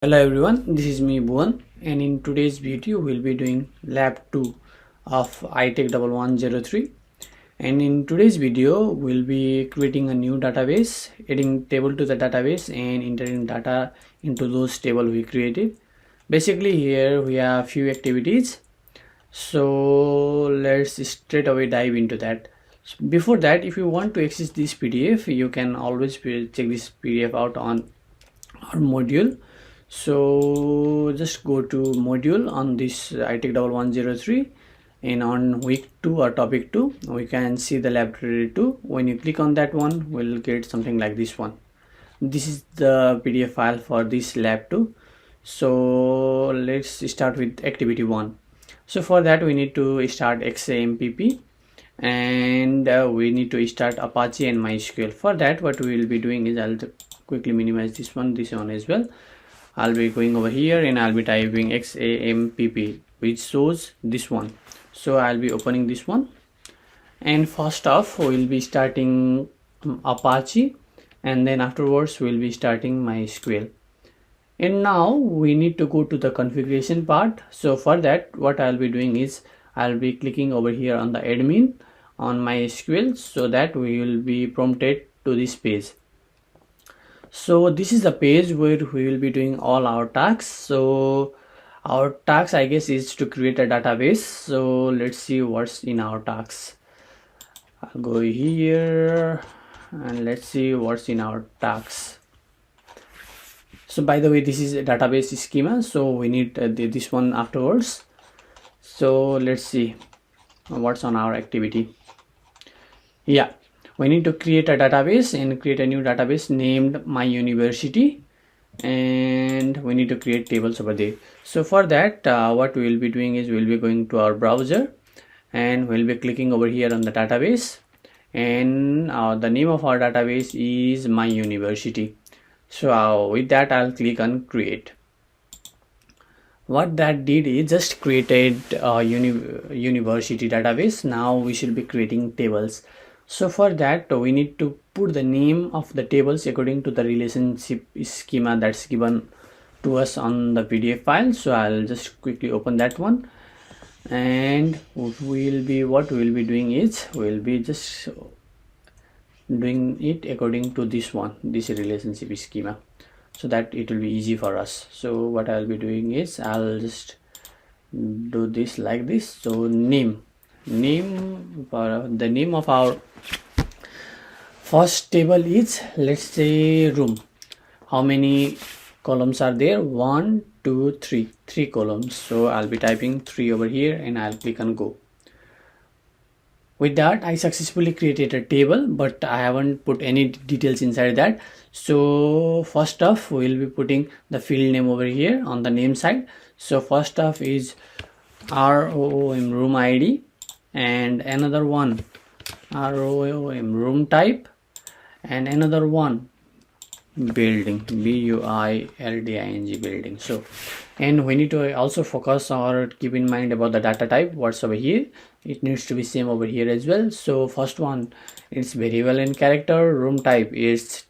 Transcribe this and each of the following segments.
Hello everyone, this is me Bhuvan, and in today's video we'll be doing lab 2 of ITECH1103. And in today's video we'll be creating a new database, adding table to the database and entering data into those table we created. Basically here we have few activities, so let's straight away dive into that. Before that, if you want to access this PDF, you can always check this PDF out on our module. So just go to module on this ITECH1103, and on week 2 or topic 2 we can see the laboratory 2. When you click on that one, we'll get something like this one. This is the PDF file for this lab 2. So let's start with activity 1. So for that we need to start XAMPP, and we need to start Apache and Mysql. For that, what we will be doing is, I'll quickly minimize this one as well. I'll be going over here and I'll be typing XAMPP, which shows this one. So I'll be opening this one, and first off we'll be starting Apache, and then afterwards we'll be starting MySQL. And now we need to go to the configuration part. So for that, what I'll be doing is, I'll be clicking over here on the admin on MySQL, so that we will be prompted to this page. So this is the page where we will be doing all our tasks. So our task, I guess, is to create a database. So let's see what's in our tasks. I'll go here and let's see what's in our tasks. So by the way, this is a database schema, so we need this one afterwards. So let's see what's on our activity. Yeah, we need to create a database and create a new database named my university, and we need to create tables over there. So for that, what we will be doing is, we'll be going to our browser and we'll be clicking over here on the database, and the name of our database is my university. So with that, I'll click on create. What that did is just created a university database. Now we should be creating tables. So for that, we need to put the name of the tables according to the relationship schema that's given to us on the PDF file. So I'll just quickly open that one, and what we'll be doing is, we'll be just doing it according to this relationship schema, so that it will be easy for us. So what I'll be doing is, I'll just do this like this. So name for the name of our first table is, let's say, room. How many columns are there? 1 2 3 columns. So I'll be typing 3 over here and I'll click on go. With that, I successfully created a table, but I haven't put any details inside that. So first off, we'll be putting the field name over here on the name side. So first off is ROM room ID, and another one ROM room type, and another one building, BUILDING building. So, and we need to also focus or keep in mind about the data type. What's over here, it needs to be same over here as well. So first one is variable in character, room type is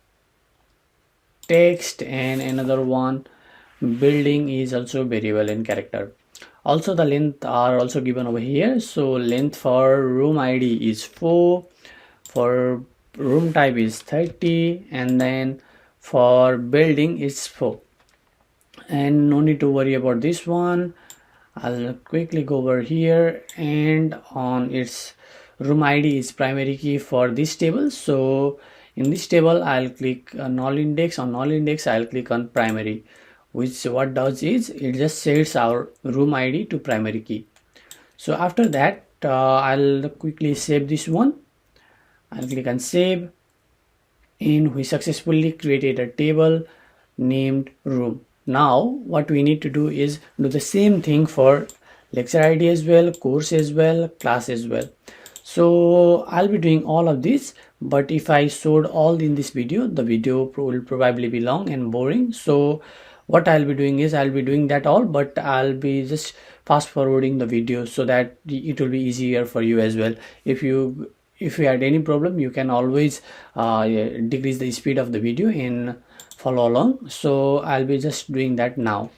text, and another one building is also variable in character. Also the length are also given over here. So length for room ID is 4, for room type is 30, and then for building is 4. And no need to worry about this one. I'll quickly go over here, and on its room ID is primary key for this table. So in this table, I'll click on null index. On null index, I'll click on primary, which what does is, it just sets our room ID to primary key. So after that, I'll quickly save this one. I'll click on save, and we successfully created a table named room. Now what we need to do is do the same thing for lecture ID as well, course as well, class as well. So I'll be doing all of this, but if I showed all in this video, the video will probably be long and boring. So what I'll be doing is, I'll be doing that all, but I'll be just fast forwarding the video so that it will be easier for you as well. If you had any problem, you can always decrease the speed of the video and follow along. So I'll be just doing that now.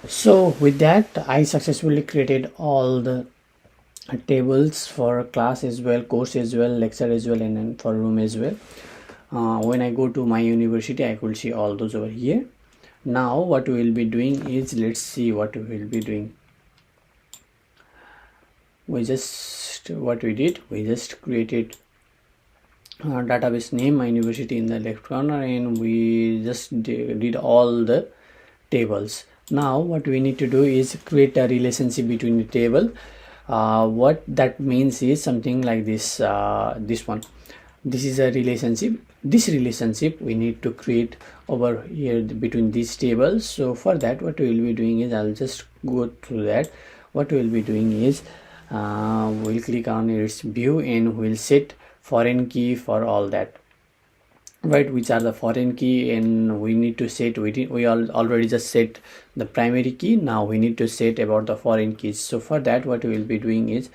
So with that, I successfully created all the tables for class as well, course as well, lecture as well, and then for room as well. When I go to my university, I could see all those over here. Now what we will be doing is, let's see what we will be doing. We just created database name my university in the left corner, and we just did all the tables. Now what we need to do is create a relationship between the table. What that means is something like this. This one, this is a relationship. This relationship we need to create over here between these tables. So for that, what we will be doing is, I'll just go through that. What we will be doing is, we'll click on its view and we'll set foreign key for all that, right, which are the foreign key, and we need to set, we already just set the primary key. Now we need to set about the foreign keys. So for that, what we will be doing is,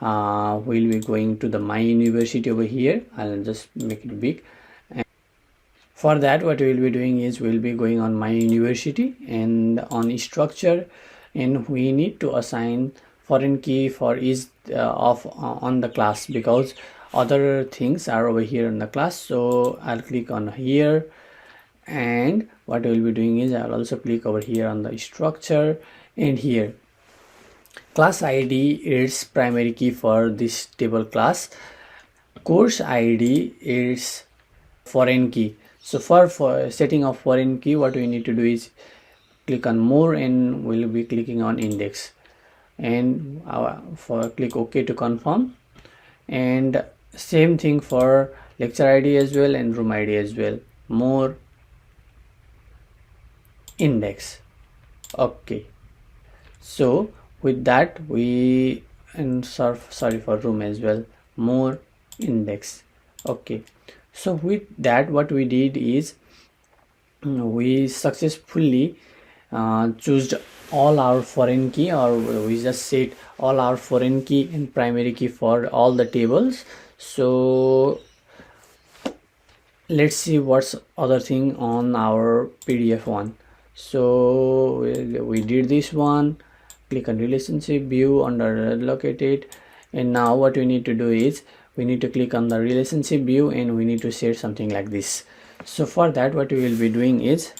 we'll be going to the my university over here. I'll just make it big. And for that, what we will be doing is, we'll be going on my university and on structure, and we need to assign foreign key for each on the class, because other things are over here in the class. So I'll click on here, and what I will be doing is, I'll also click over here on the structure, and here class ID is primary key for this table class. Course ID is foreign key. So for setting of foreign key, what we need to do is click on more, and we'll be clicking on index, and click OK to confirm. And same thing for lecture ID as well and room ID as well, more, index. Okay, so with that, we, and sorry for room as well, more, index. Okay, so with that, what we did is, we successfully choose all our foreign key, or we just set all our foreign key and primary key for all the tables. So let's see what's other thing on our PDF one. So we did this one. Click on relationship view under located, and now what we need to do is, we need to click on the relationship view, and we need to set something like this. So for that, what we will be doing is,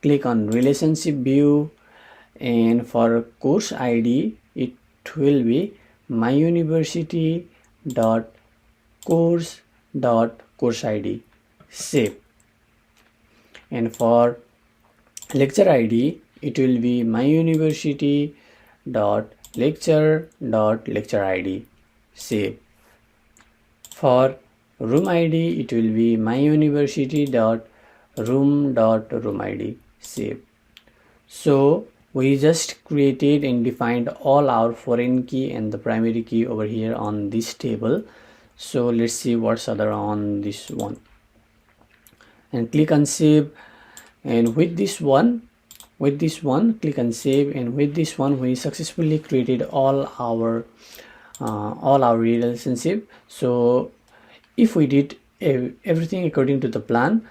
click on relationship view, and for course ID, it will be my university dot course id, save. And for lecture ID, it will be my university dot lecture id, save. For room ID, it will be my university dot room id, save. So we just created and defined all our foreign key and the primary key over here on this table. So let's see what's other on this one, and click on save. And with this one click on save, and with this one we successfully created all our relationship. So if we did everything according to the plan,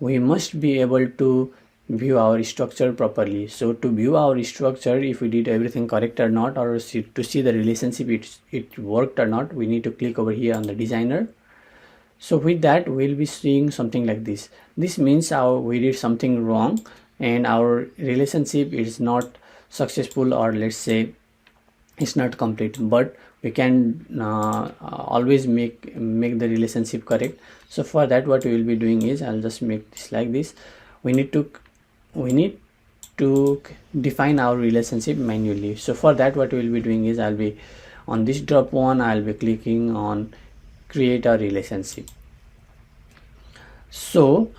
we must be able to view our structure properly. So to view our structure, if we did everything correct or not, or to see the relationship it worked or not, we need to click over here on the designer. So with that we'll be seeing something like this. This means we did something wrong and our relationship is not successful, or let's say it's not complete, but we can always make the relationship correct. So for that what we will be doing is, I'll just make this like this. We need to define our relationship manually. So for that what we will be doing is, I'll be on this drop one, I'll be clicking on create a relationship. So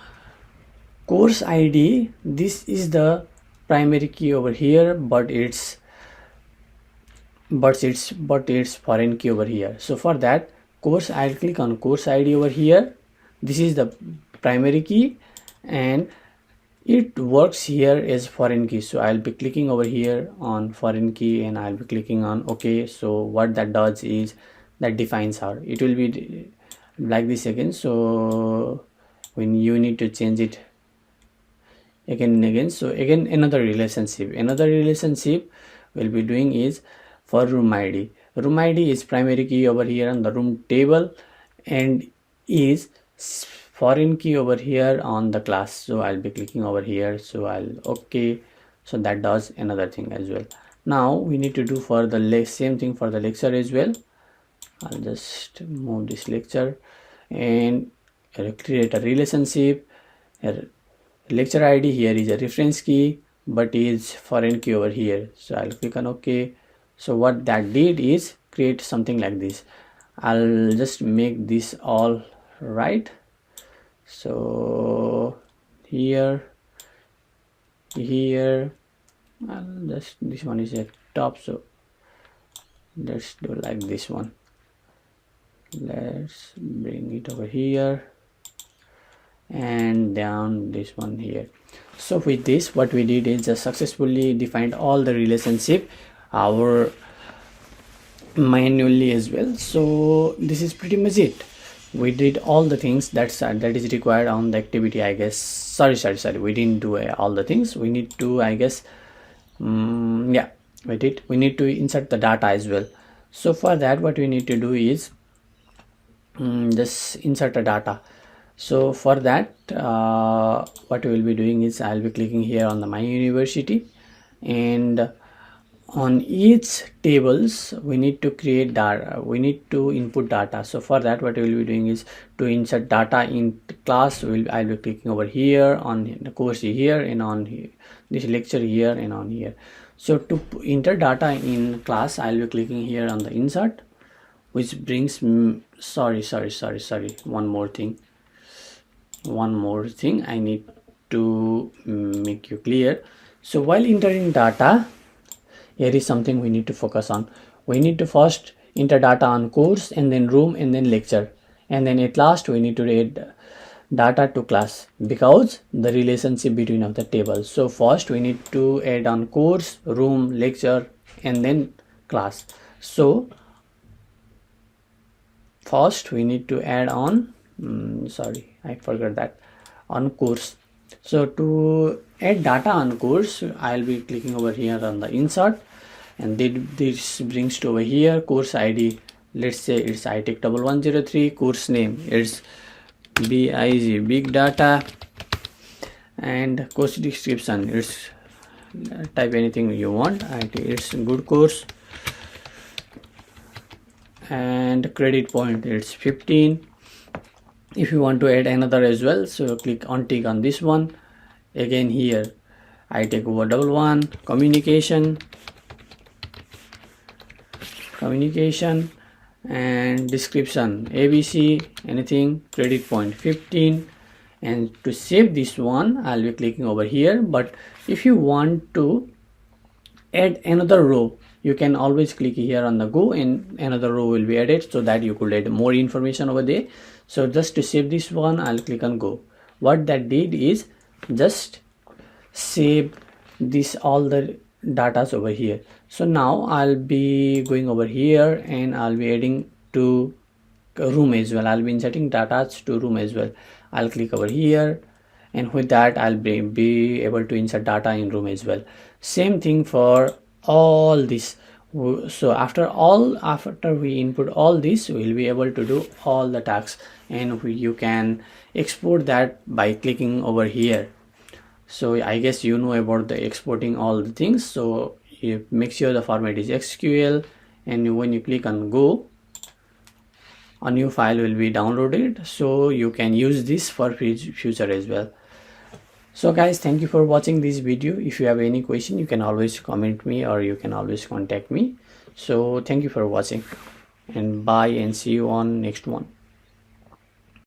course ID, this is the primary key over here, but it's foreign key over here. So for that course, I'll click on course ID over here. This is the primary key and it works here as foreign key. So I'll be clicking over here on foreign key and I'll be clicking on OK. So what that does is that defines our, it will be like this again. So when you need to change it again and again. So again another relationship we'll be doing is for room ID. Room ID is primary key over here on the room table and is foreign key over here on the class. So I'll be clicking over here. So I'll OK. So that does another thing as well. Now we need to do for the same thing for the lecture as well. I'll just move this lecture and create a relationship. Lecture ID here is a reference key, but is foreign key over here. So I'll click on OK. So what that did is create something like this. I'll just make this all right. So here I'll just, this one is at top, so let's do like this one. Let's bring it over here and down this one here. So with this what we did is just successfully defined all the relationship our manually as well. So this is pretty much it. We did all the things that is required on the activity, I guess. Sorry, we didn't do all the things. We need to, I guess, yeah, we need to insert the data as well. So for that what we need to do is just insert the data. So for that what we will be doing is, I'll be clicking here on the my university, and on each tables we need to create data, we need to input data. So for that what we will be doing is to insert data in class. I'll be clicking over here on the course here and on here, this lecture here and on here. So to enter data in class, I'll be clicking here on the insert, which brings sorry, one more thing I need to make you clear. So while entering data, here is something we need to focus on. We need to first enter data on course and then room and then lecture, and then at last we need to add data to class because the relationship between of the tables. So first we need to add on course, room, lecture and then class. So first we need to add on sorry, I forgot that, on course. So to add data on course, I'll be clicking over here on the insert, and this brings to over here course ID. Let's say it's ITECH1103. Course name is BIG, big data, and course description, it's type anything you want. It's good course, and credit point, it's 15. If you want to add another as well, so click on tick on this one. Again here ITECH11 communication and description ABC, anything, credit point 15. And to save this one, I'll be clicking over here. But if you want to add another row, you can always click here on the go and another row will be added, so that you could add more information over there. So just to save this one, I'll click on go. What that did is just save this all the datas over here. So now I'll be going over here and I'll be adding to room as well. I'll be inserting data to room as well. I'll click over here, and with that I'll be able to insert data in room as well. Same thing for all this. So after we input all this, we'll be able to do all the tasks, and you can export that by clicking over here. So I guess you know about the exporting all the things. So you make sure the format is SQL, and when you click on go, a new file will be downloaded, so you can use this for future as well. So guys, thank you for watching this video. If you have any question, you can always comment me or you can always contact me. So thank you for watching, and bye, and see you on next one.